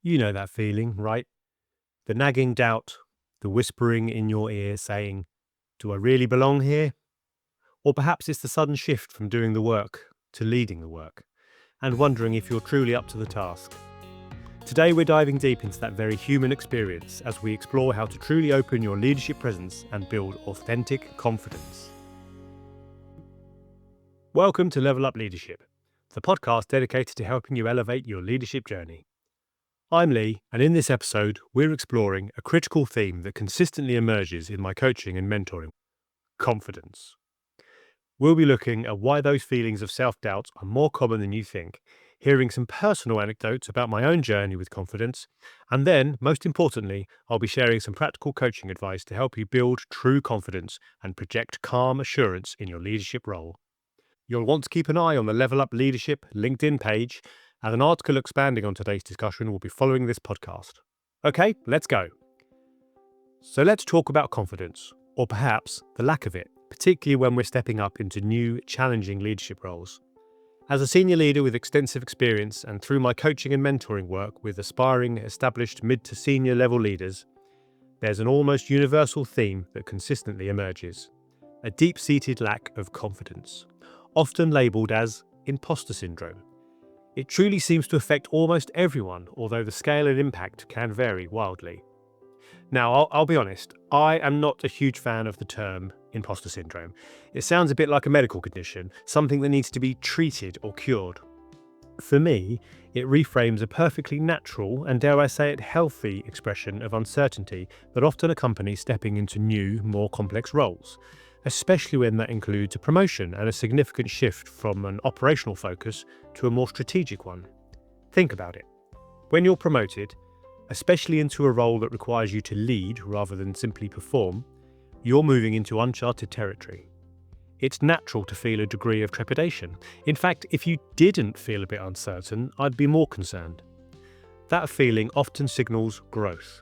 You know that feeling, right? The nagging doubt, the whispering in your ear saying, do I really belong here? Or perhaps it's the sudden shift from doing the work to leading the work, and wondering if you're truly up to the task. Today we're diving deep into that very human experience as we explore how to truly open your leadership presence and build authentic confidence. Welcome to LevelUp Leadership, the podcast dedicated to helping you elevate your leadership journey. I'm Lee, and in this episode, we're exploring a critical theme that consistently emerges in my coaching and mentoring: confidence. We'll be looking at why those feelings of self-doubt are more common than you think, hearing some personal anecdotes about my own journey with confidence, and then, most importantly, I'll be sharing some practical coaching advice to help you build true confidence and project calm assurance in your leadership role. You'll want to keep an eye on the LevelUp Leadership LinkedIn page, and an article expanding on today's discussion will be following this podcast. Okay, let's go. So let's talk about confidence, or perhaps the lack of it, particularly when we're stepping up into new, challenging leadership roles. As a senior leader with extensive experience and through my coaching and mentoring work with aspiring, established mid to senior level leaders, there's an almost universal theme that consistently emerges: a deep-seated lack of confidence, often labelled as imposter syndrome. It truly seems to affect almost everyone, although the scale and impact can vary wildly. Now, I'll be honest, I am not a huge fan of the term imposter syndrome. It sounds a bit like a medical condition, something that needs to be treated or cured. For me, it reframes a perfectly natural and, dare I say it, healthy expression of uncertainty that often accompanies stepping into new, more complex roles, especially when that includes a promotion and a significant shift from an operational focus to a more strategic one. Think about it. When you're promoted, especially into a role that requires you to lead rather than simply perform, you're moving into uncharted territory. It's natural to feel a degree of trepidation. In fact, if you didn't feel a bit uncertain, I'd be more concerned. That feeling often signals growth,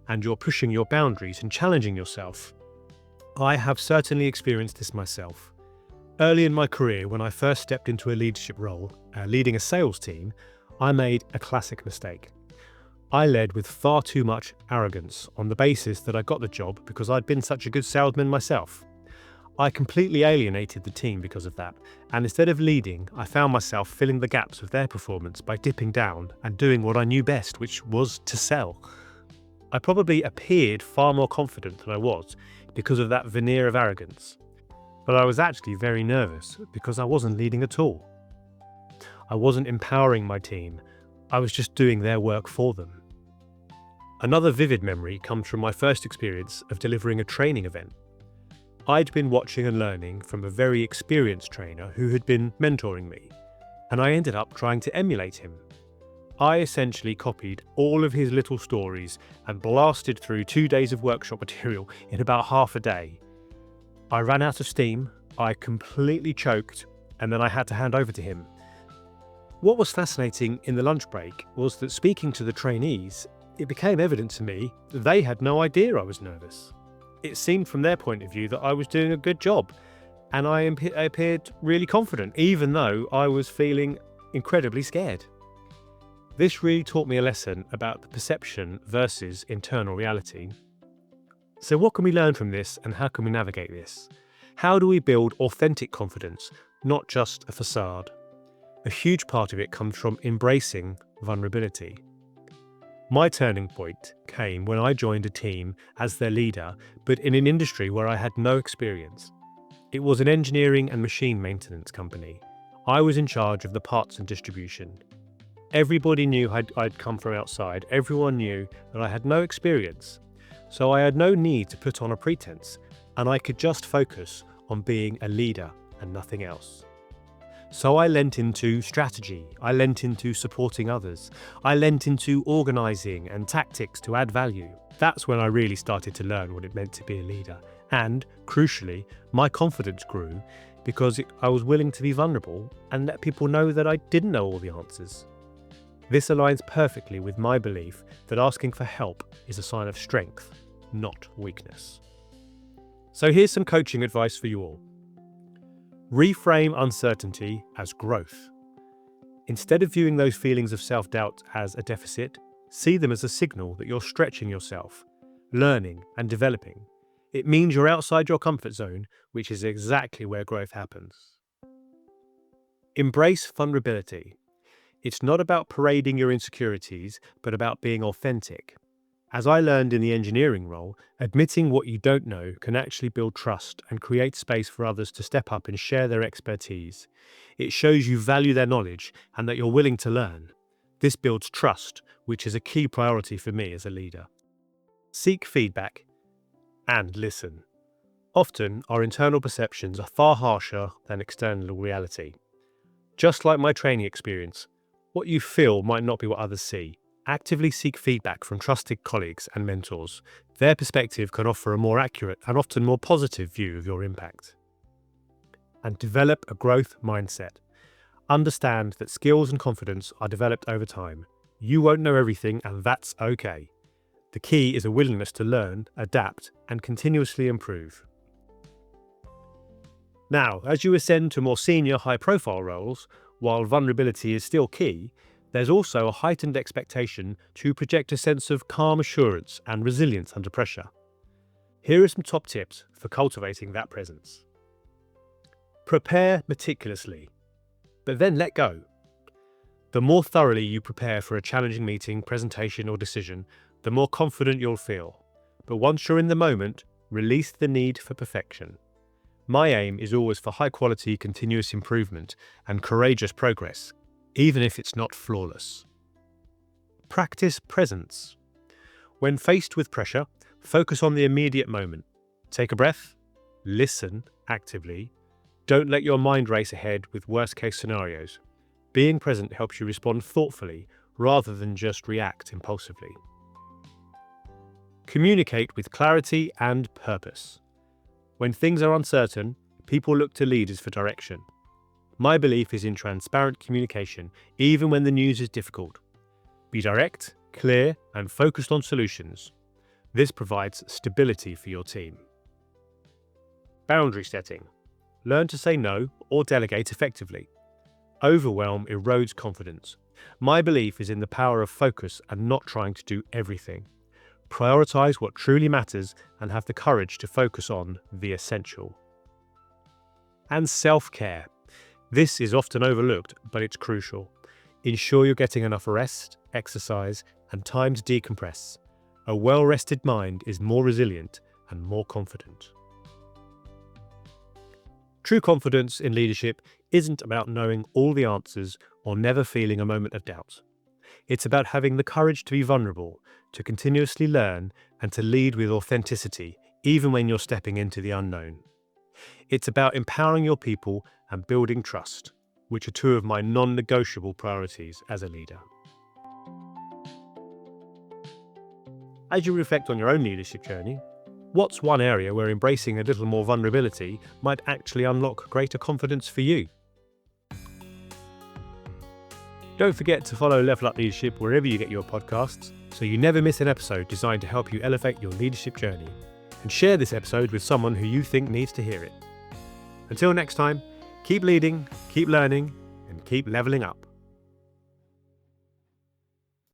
and you're pushing your boundaries and challenging yourself. I have certainly experienced this myself. Early in my career, when I first stepped into a leadership role, leading a sales team, I made a classic mistake. I led with far too much arrogance on the basis that I got the job because I'd been such a good salesman myself. I completely alienated the team because of that, and instead of leading, I found myself filling the gaps of their performance by dipping down and doing what I knew best, which was to sell. I probably appeared far more confident than I was because of that veneer of arrogance, but I was actually very nervous because I wasn't leading at all. I wasn't empowering my team, I was just doing their work for them. Another vivid memory comes from my first experience of delivering a training event. I'd been watching and learning from a very experienced trainer who had been mentoring me, and I ended up trying to emulate him. I essentially copied all of his little stories and blasted through 2 days of workshop material in about half a day. I ran out of steam, I completely choked, and then I had to hand over to him. What was fascinating in the lunch break was that, speaking to the trainees, it became evident to me that they had no idea I was nervous. It seemed from their point of view that I was doing a good job, and I appeared really confident, even though I was feeling incredibly scared. This really taught me a lesson about the perception versus internal reality. So what can we learn from this, and how can we navigate this? How do we build authentic confidence, not just a facade? A huge part of it comes from embracing vulnerability. My turning point came when I joined a team as their leader, but in an industry where I had no experience. It was an engineering and machine maintenance company. I was in charge of the parts and distribution. Everybody knew I'd come from outside. Everyone knew that I had no experience. So I had no need to put on a pretense, and I could just focus on being a leader and nothing else. So I lent into strategy, I lent into supporting others, I lent into organising and tactics to add value. That's when I really started to learn what it meant to be a leader. And, crucially, my confidence grew because I was willing to be vulnerable and let people know that I didn't know all the answers. This aligns perfectly with my belief that asking for help is a sign of strength, not weakness. So here's some coaching advice for you all. Reframe uncertainty as growth. Instead of viewing those feelings of self-doubt as a deficit, See them as a signal that you're stretching yourself, learning and developing. It means you're outside your comfort zone, which is exactly where growth happens. Embrace vulnerability. It's not about parading your insecurities, but about being authentic. As I learned in the engineering role, admitting what you don't know can actually build trust and create space for others to step up and share their expertise. It shows you value their knowledge and that you're willing to learn. This builds trust, which is a key priority for me as a leader. Seek feedback and listen. Often, our internal perceptions are far harsher than external reality. Just like my training experience, what you feel might not be what others see. Actively seek feedback from trusted colleagues and mentors. Their perspective can offer a more accurate and often more positive view of your impact. And develop a growth mindset. Understand that skills and confidence are developed over time. You won't know everything, and that's okay. The key is a willingness to learn, adapt, and continuously improve. Now, as you ascend to more senior, high-profile roles, while vulnerability is still key, there's also a heightened expectation to project a sense of calm assurance and resilience under pressure. Here are some top tips for cultivating that presence. Prepare meticulously, but then let go. The more thoroughly you prepare for a challenging meeting, presentation, or decision, the more confident you'll feel. But once you're in the moment, release the need for perfection. My aim is always for high-quality, continuous improvement and courageous progress, even if it's not flawless. Practice presence. When faced with pressure, focus on the immediate moment. Take a breath, listen actively. Don't let your mind race ahead with worst-case scenarios. Being present helps you respond thoughtfully rather than just react impulsively. Communicate with clarity and purpose. When things are uncertain, people look to leaders for direction. My belief is in transparent communication, even when the news is difficult. Be direct, clear, and focused on solutions. This provides stability for your team. Boundary setting. Learn to say no or delegate effectively. Overwhelm erodes confidence. My belief is in the power of focus and not trying to do everything. Prioritize what truly matters and have the courage to focus on the essential. And self-care. This is often overlooked, but it's crucial. Ensure you're getting enough rest, exercise, and time to decompress. A well-rested mind is more resilient and more confident. True confidence in leadership isn't about knowing all the answers or never feeling a moment of doubt. It's about having the courage to be vulnerable, to continuously learn, and to lead with authenticity, even when you're stepping into the unknown. It's about empowering your people and building trust, which are two of my non-negotiable priorities as a leader. As you reflect on your own leadership journey, what's one area where embracing a little more vulnerability might actually unlock greater confidence for you? Don't forget to follow LevelUp Leadership wherever you get your podcasts, so you never miss an episode designed to help you elevate your leadership journey. And share this episode with someone who you think needs to hear it. Until next time, keep leading, keep learning, and keep leveling up.